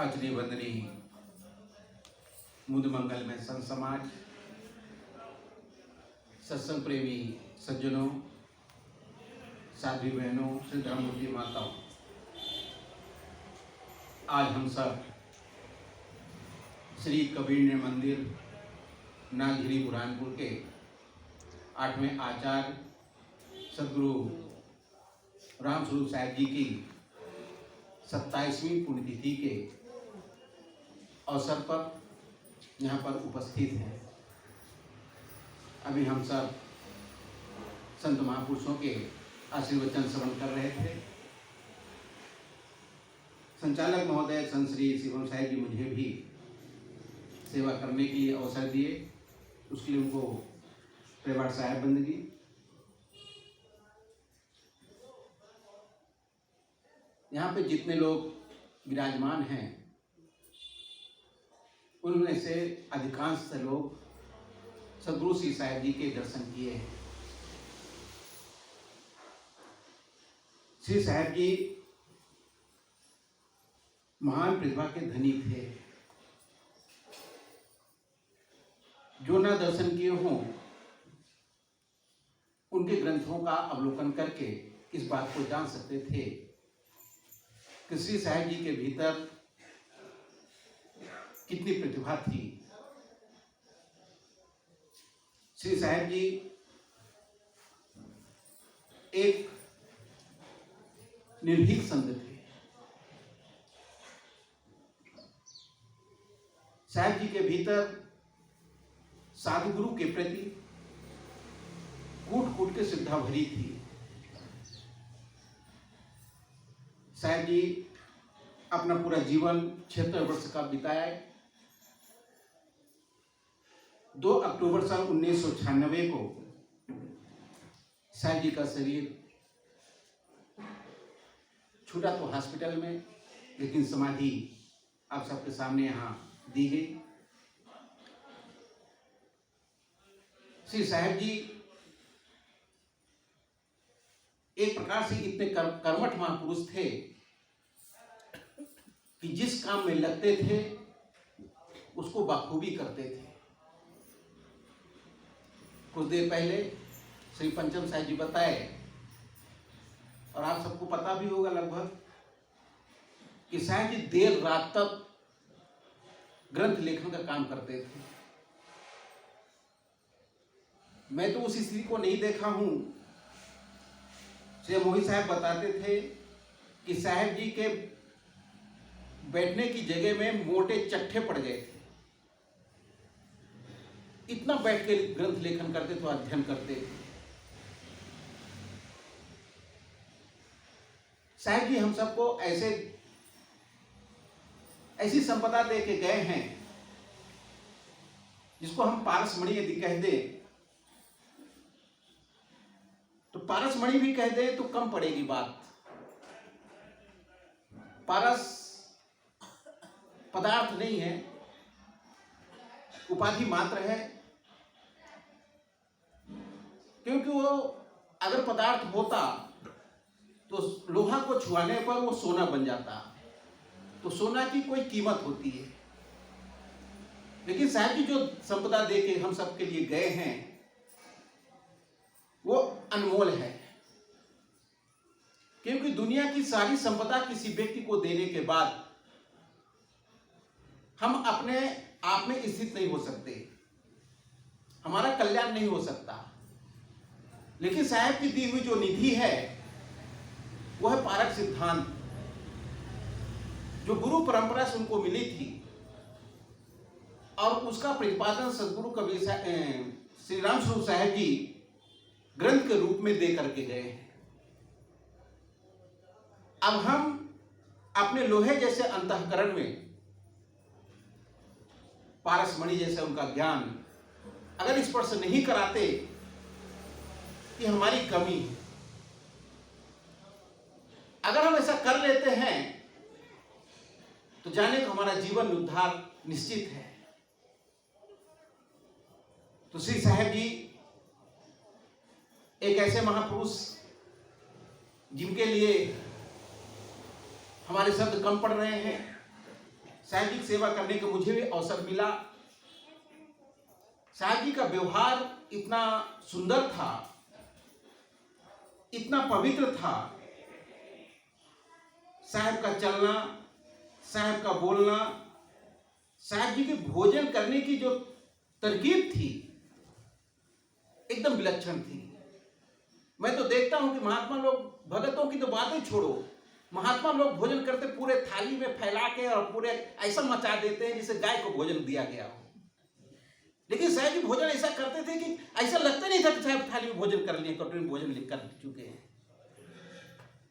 आचरी वंदनी मुद मंगल में संत समाज, सत्संग प्रेमी सज्जनों, साध्वी बहनों, श्रद्धामूर्ति माताओं, आज हम सब श्री कबीर मंदिर नागगिरी बुरहानपुर के 8वें आचार्य सदगुरु रामस्वरूप साहिब जी की 27वीं पुण्यतिथि के अवसर पर यहाँ पर उपस्थित हैं। अभी हम सब संत महापुरुषों के आशीर्वचन श्रवण कर रहे थे। संचालक महोदय संत श्री शिवम साहिब जी मुझे भी सेवा करने के लिए अवसर दिए, उसके लिए उनको प्रेवाड़ साहेब बंदगी। यहाँ पे जितने लोग विराजमान हैं उनमें से अधिकांश लोग सदगुरु श्री साहिब जी के दर्शन किए हैं। श्री साहिब जी महान प्रतिभा के धनी थे। जो ना दर्शन किए हों उनके ग्रंथों का अवलोकन करके इस बात को जान सकते थे कि श्री साहिब जी के भीतर कितनी प्रतिभा थी। श्री साहिब जी एक निर्भीक संत थे। साहिब जी के भीतर साधुगुरु के प्रति कूट कूट के श्रद्धा भरी थी। साहिब जी अपना पूरा जीवन 76 वर्ष का बिताया। 2 अक्टूबर साल 1996 को साहिब जी का शरीर छूटा तो हॉस्पिटल में, लेकिन समाधि आप सबके सामने यहाँ दी गई। श्री साहिब जी एक प्रकार से इतने कर्मठ महापुरुष थे कि जिस काम में लगते थे उसको बखूबी करते थे। कुछ देर पहले श्री पंचम साहिब जी बताए, और आप सबको पता भी होगा लगभग, कि साहिब जी देर रात तक ग्रंथ लेखन का काम करते थे। मैं तो उस स्थिति को नहीं देखा हूं। श्री मोहित साहब बताते थे कि साहिब जी के बैठने की जगह में मोटे चट्टे पड़ गए थे। इतना बैठ के ग्रंथ लेखन करते थे, अध्ययन करते थे। साहिब जी हम सबको ऐसी संपदा दे के गए हैं जिसको हम पारसमणि यदि कह दें तो पारसमणि भी कह दें तो कम पड़ेगी बात। पारस पदार्थ नहीं है, उपाधि मात्र है। क्योंकि वो अगर पदार्थ होता तो लोहा को छुआने पर वो सोना बन जाता, तो सोना की कोई कीमत होती है। लेकिन साहब जी जो संपदा दे के हम सबके लिए गए हैं वो अनमोल है। क्योंकि दुनिया की सारी संपदा किसी व्यक्ति को देने के बाद हम अपने आप में स्थित नहीं हो सकते, हमारा कल्याण नहीं हो सकता। लेकिन साहब की दी हुई जो निधि है वो है पारक सिद्धांत, जो गुरु परंपरा से उनको मिली थी, और उसका प्रतिपादन सदगुरु कबीर श्री रामस्वरूप साहिब जी ग्रंथ के रूप में दे करके गए हैं। अब हम अपने लोहे जैसे अंतःकरण में पारसमणि जैसे उनका ज्ञान अगर स्पर्श नहीं कराते कि हमारी कमी है। अगर हम ऐसा कर लेते हैं तो जाने को हमारा जीवन उद्धार निश्चित है। तो श्री साहिब जी एक ऐसे महापुरुष जिनके लिए हमारे शब्द कम पड़ रहे हैं, साहब जी की सेवा करने का मुझे भी अवसर मिला। साहब जी का व्यवहार इतना सुंदर था, इतना पवित्र था। साहब का चलना, साहब का बोलना, साहब जी के भोजन करने की जो तरकीब थी एकदम विलक्षण थी। मैं तो देखता हूं कि महात्मा लोग, भगतों की तो बातें छोड़ो, महात्मा लोग भोजन करते पूरे थाली में फैला के और पूरे ऐसा मचा देते हैं जैसे गाय को भोजन दिया गया हो। लेकिन साहब जी भोजन ऐसा करते थे कि ऐसा लगता नहीं था कि साहब थाली में भोजन कर लिए, कटोरी में भोजन कर चुके हैं।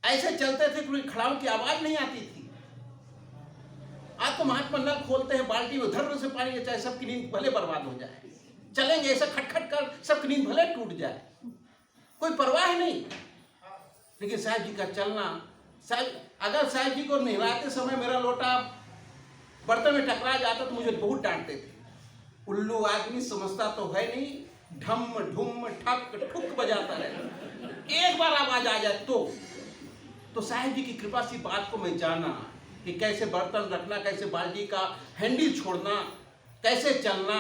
ऐसे चलते थे, कोई खड़ाऊ की आवाज नहीं आती थी। आज तो महात्मा नल खोलते हैं, बाल्टी में धर्म से पानी, चाहे सबकी नींद भले बर्बाद हो जाए, चलेंगे ऐसा खटखट कर, सबकी नींद भले टूट जाए, कोई परवाह नहीं। लेकिन साहब जी का चलना, साहब अगर साहब जी को नहलाते समय मेरा लोटा बर्तन में टकरा जाता तो मुझे बहुत डांटते थे। उल्लू आदमी समझता तो है नहीं, ढम ढुम ठक ठुक बजाता रहे, एक बार आवाज आ जाए तो साहब जी की कृपा से बात को मैं जाना कि कैसे बर्तन रखना, कैसे बाल्टी का हैंडल छोड़ना, कैसे चलना,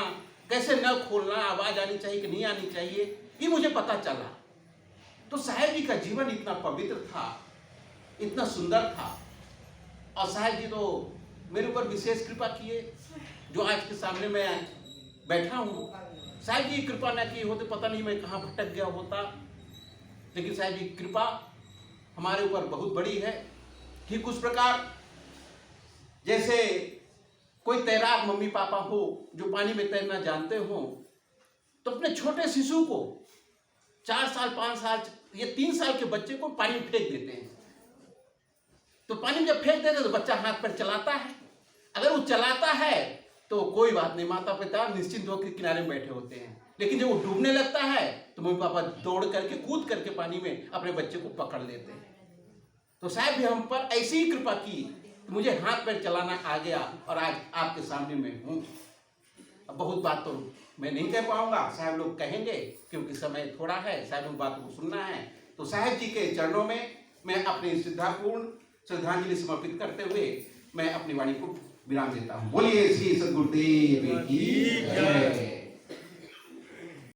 कैसे नल खोलना, आवाज आनी चाहिए कि नहीं आनी चाहिए, ये मुझे पता चला। तो साहब जी का जीवन इतना पवित्र था, इतना सुंदर था। और साहब जी तो मेरे ऊपर विशेष कृपा किए, जो आज के सामने मैं बैठा हूँ। साहब जी कृपा न की होते पता नहीं मैं कहाँ भटक गया होता। लेकिन साहब जी की कृपा हमारे ऊपर बहुत बड़ी है। ठीक उस प्रकार जैसे कोई तैराक मम्मी पापा हो जो पानी में तैरना जानते हो, तो अपने छोटे शिशु को 4 साल 5 साल या 3 साल के बच्चे को पानी में फेंक देते हैं। तो पानी में जब फेंक देते हैं तो बच्चा हाथ पैर चलाता है। अगर वो चलाता है तो कोई बात नहीं, माता पिता निश्चिंत होकर किनारे में बैठे होते हैं। लेकिन जब वो डूबने लगता है तो मम्मी पापा दौड़ करके कूद करके पानी में अपने बच्चे को पकड़ लेते हैं। तो साहब भी हम पर ऐसी ही कृपा की तो मुझे हाथ पैर चलाना आ गया और आज आपके सामने मैं हूँ। अब बहुत बात तो मैं नहीं कह पाऊंगा, साहब लोग कहेंगे क्योंकि समय थोड़ा है, साहब लोग बातों को सुनना है। तो साहब जी के चरणों में मैं अपनी श्रद्धापूर्ण श्रद्धांजलि समर्पित करते हुए मैं अपनी वाणी को विराम देता हूँ। बोलिए श्री सद्गुरुदेव की जय।